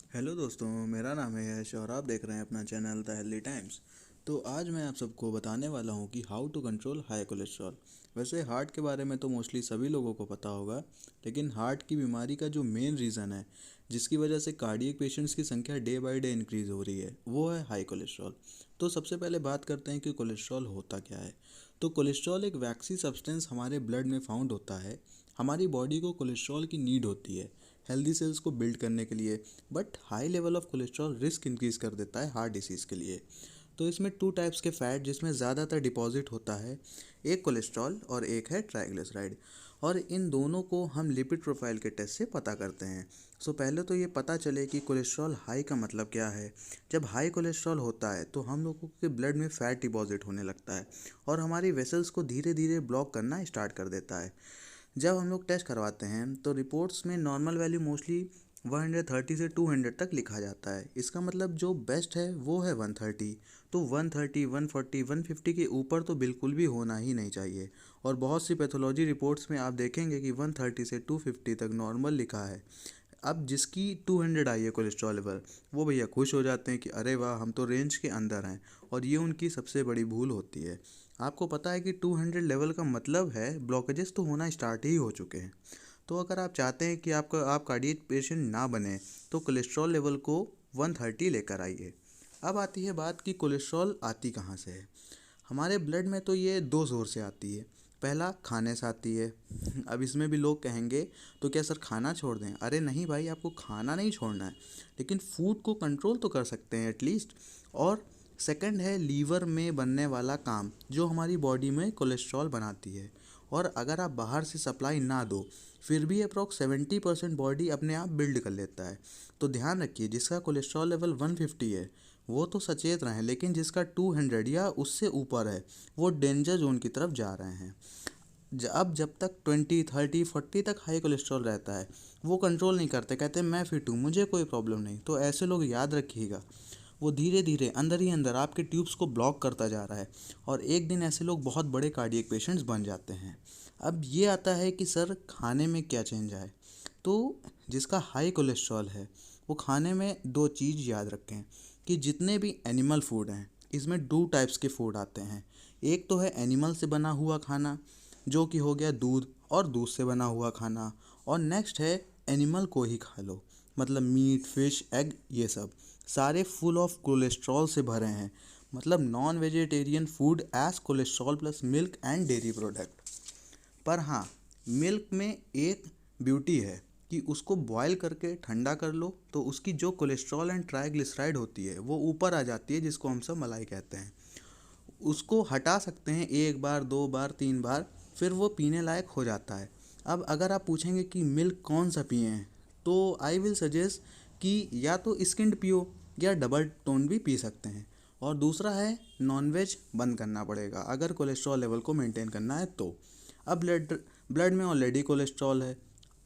Hello दोस्तों, मेरा नाम है यश और आप देख रहे हैं अपना चैनल द हेल्दी टाइम्स। तो आज मैं आप सबको बताने वाला हूं कि how to control high cholesterol. वैसे हार्ट के बारे में तो मोस्टली सभी लोगों को पता होगा, लेकिन हार्ट की बीमारी का जो मेन रीज़न है जिसकी वजह से कार्डियक पेशेंट्स की संख्या डे बाय डे इंक्रीज़ हो रही है वो है हाई कोलेस्ट्रॉल। तो सबसे पहले बात करते हैं कि कोलेस्ट्रॉल होता क्या है। तो कोलेस्ट्रॉल एक वैक्सी सब्सटेंस हमारे ब्लड में फाउंड होता है। हमारी बॉडी को कोलेस्ट्रॉल की नीड होती है हेल्दी सेल्स को बिल्ड करने के लिए, but high level of cholesterol risk increase कर देता है हार्ट डिसीज़ के लिए। तो इसमें टू टाइप्स के फैट जिसमें ज़्यादातर डिपॉजिट होता है, एक कोलेस्ट्रॉल और एक है ट्राइग्लिसराइड। और इन दोनों को हम लिपिड प्रोफाइल के टेस्ट से पता करते हैं। सो पहले तो ये पता चले कि कोलेस्ट्रॉल हाई का मतलब क्या है। जब हाई कोलेस्ट्रॉल होता है तो हम लोगों के ब्लड में फ़ैट डिपॉजिट होने लगता है और हमारी वेसल्स को धीरे धीरे ब्लॉक करना स्टार्ट कर देता है। जब हम लोग टेस्ट करवाते हैं तो रिपोर्ट्स में नॉर्मल वैल्यू मोस्टली 130 से 200 तक लिखा जाता है। इसका मतलब जो बेस्ट है वो है 130। तो 130, 140, 150 के ऊपर तो बिल्कुल भी होना ही नहीं चाहिए। और बहुत सी पैथोलॉजी रिपोर्ट्स में आप देखेंगे कि 130 से 250 तक नॉर्मल लिखा है। अब जिसकी 200 आई है कोलेस्ट्रॉल लेवल, वो भैया खुश हो जाते हैं कि अरे वाह, हम तो रेंज के अंदर हैं। और ये उनकी सबसे बड़ी भूल होती है। आपको पता है कि 200 लेवल का मतलब है ब्लॉकेजेस तो होना स्टार्ट ही हो चुके हैं। तो अगर आप चाहते हैं कि आप कार्डियक पेशेंट ना बने तो कोलेस्ट्रॉल लेवल को 130 लेकर आइए। अब आती है बात कि कोलेस्ट्रॉल आती कहाँ से है। हमारे ब्लड में तो ये दो सोर्स से आती है। पहला खाने से आती है। अब इसमें भी लोग कहेंगे तो क्या सर खाना छोड़ दें? अरे नहीं भाई, आपको खाना नहीं छोड़ना है, लेकिन फूड को कंट्रोल तो कर सकते हैं एटलीस्ट। और सेकंड है लीवर में बनने वाला काम जो हमारी बॉडी में कोलेस्ट्रॉल बनाती है। और अगर आप बाहर से सप्लाई ना दो फिर भी अप्रॉक्स 70% बॉडी अपने आप बिल्ड कर लेता है। तो ध्यान रखिए, जिसका कोलेस्ट्रॉल लेवल 150 है वो तो सचेत रहें, लेकिन जिसका 200 या उससे ऊपर है वो डेंजर जोन की तरफ जा रहे हैं। अब जब तक 20, 30, 40 तक हाई कोलेस्ट्रॉल रहता है वो कंट्रोल नहीं करते, कहते हैं मैं फिट हूँ, मुझे कोई प्रॉब्लम नहीं। तो ऐसे लोग याद रखिएगा, वो धीरे धीरे अंदर ही अंदर आपके ट्यूब्स को ब्लॉक करता जा रहा है और एक दिन ऐसे लोग बहुत बड़े कार्डियक पेशेंट्स बन जाते हैं। अब ये आता है कि सर खाने में क्या चेंज आए। तो जिसका हाई कोलेस्ट्रॉल है वो खाने में दो चीज़ याद रखें कि जितने भी एनिमल फूड हैं इसमें दो टाइप्स के फूड आते हैं। एक तो है एनिमल से बना हुआ खाना जो कि हो गया दूध और दूध से बना हुआ खाना। और नेक्स्ट है एनिमल को ही खा लो, मतलब मीट, फिश, एग, ये सब सारे फुल ऑफ कोलेस्ट्रॉल से भरे हैं। मतलब non vegetarian food as cholesterol plus milk and dairy product. पर हाँ, मिल्क में एक ब्यूटी है कि उसको बॉयल करके ठंडा कर लो तो उसकी जो कोलेस्ट्रॉल एंड ट्राइग्लिसराइड होती है वो ऊपर आ जाती है, जिसको हम सब मलाई कहते हैं। उसको हटा सकते हैं एक बार, दो बार, तीन बार, फिर वो पीने लायक हो जाता है। अब अगर आप पूछेंगे कि मिल्क कौन सा पिए हैं तो आई विल सजेस्ट कि या तो स्किन्ड पियो या डबल टोन भी पी सकते हैं। और दूसरा है नॉनवेज बंद करना पड़ेगा अगर कोलेस्ट्रॉल लेवल को मेंटेन करना है तो। अब ब्लड ब्लड में ऑलरेडी कोलेस्ट्रॉल है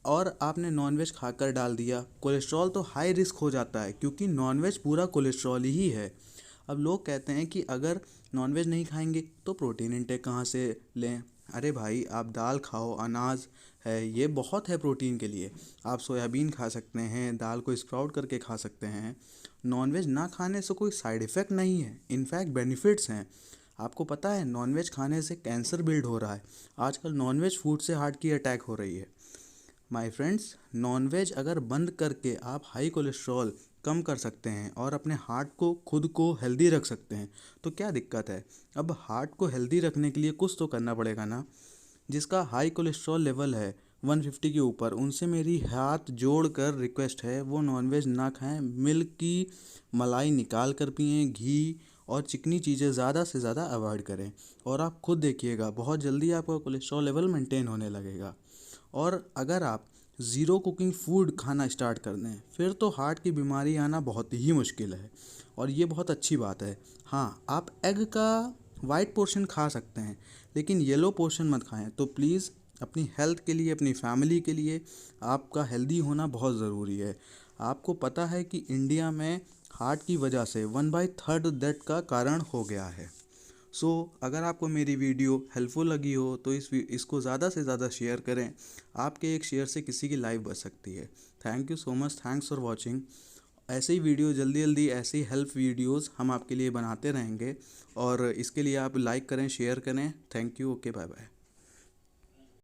और आपने नॉनवेज खाकर डाल दिया, कोलेस्ट्रॉल तो हाई रिस्क हो जाता है क्योंकि नॉनवेज पूरा कोलेस्ट्रॉल ही है। अब लोग कहते हैं कि अगर नॉनवेज नहीं खाएंगे तो प्रोटीन इंटेक कहाँ से लें? अरे भाई, आप दाल खाओ, अनाज है, ये बहुत है प्रोटीन के लिए। आप सोयाबीन खा सकते हैं, दाल को स्प्राउट करके खा सकते हैं। नॉनवेज ना खाने से कोई साइड इफ़ेक्ट नहीं है, इनफैक्ट बेनिफिट्स हैं। आपको पता है नॉनवेज खाने से कैंसर बिल्ड हो रहा है। आजकल नॉनवेज फूड से हार्ट की अटैक हो रही है। माय फ्रेंड्स, नॉनवेज अगर बंद करके आप हाई कोलेस्ट्रॉल कम कर सकते हैं और अपने हार्ट को खुद को हेल्दी रख सकते हैं तो क्या दिक्कत है। अब हार्ट को हेल्दी रखने के लिए कुछ तो करना पड़ेगा ना। जिसका हाई कोलेस्ट्रॉल लेवल है 150 के ऊपर, उनसे मेरी हाथ जोड़ कर रिक्वेस्ट है वो नॉनवेज ना खाएं, मिल्क की मलाई निकाल कर पिएं, घी और चिकनी चीज़ें ज़्यादा से ज़्यादा अवॉइड करें। और आप खुद देखिएगा बहुत जल्दी आपका कोलेस्ट्रॉल लेवल मेंटेन होने लगेगा। और अगर आप ज़ीरो कुकिंग फूड खाना स्टार्ट कर दें फिर तो हार्ट की बीमारी आना बहुत ही मुश्किल है। और ये बहुत अच्छी बात है। हाँ, आप एग का वाइट पोर्शन खा सकते हैं लेकिन येलो पोर्शन मत खाएं। तो प्लीज़ अपनी हेल्थ के लिए, अपनी फैमिली के लिए आपका हेल्दी होना बहुत ज़रूरी है। आपको पता है कि इंडिया में हार्ट की वजह से 1/3 डेथ का कारण हो गया है। सो अगर आपको मेरी वीडियो हेल्पफुल लगी हो तो इसको ज़्यादा से ज़्यादा शेयर करें। आपके एक शेयर से किसी की लाइफ बच सकती है। Thank you so much, thanks for watching. ऐसे ही वीडियो जल्दी जल्दी ऐसे ही हेल्प वीडियोस हम आपके लिए बनाते रहेंगे, और इसके लिए आप लाइक करें, शेयर करें। Thank you. Okay, bye bye.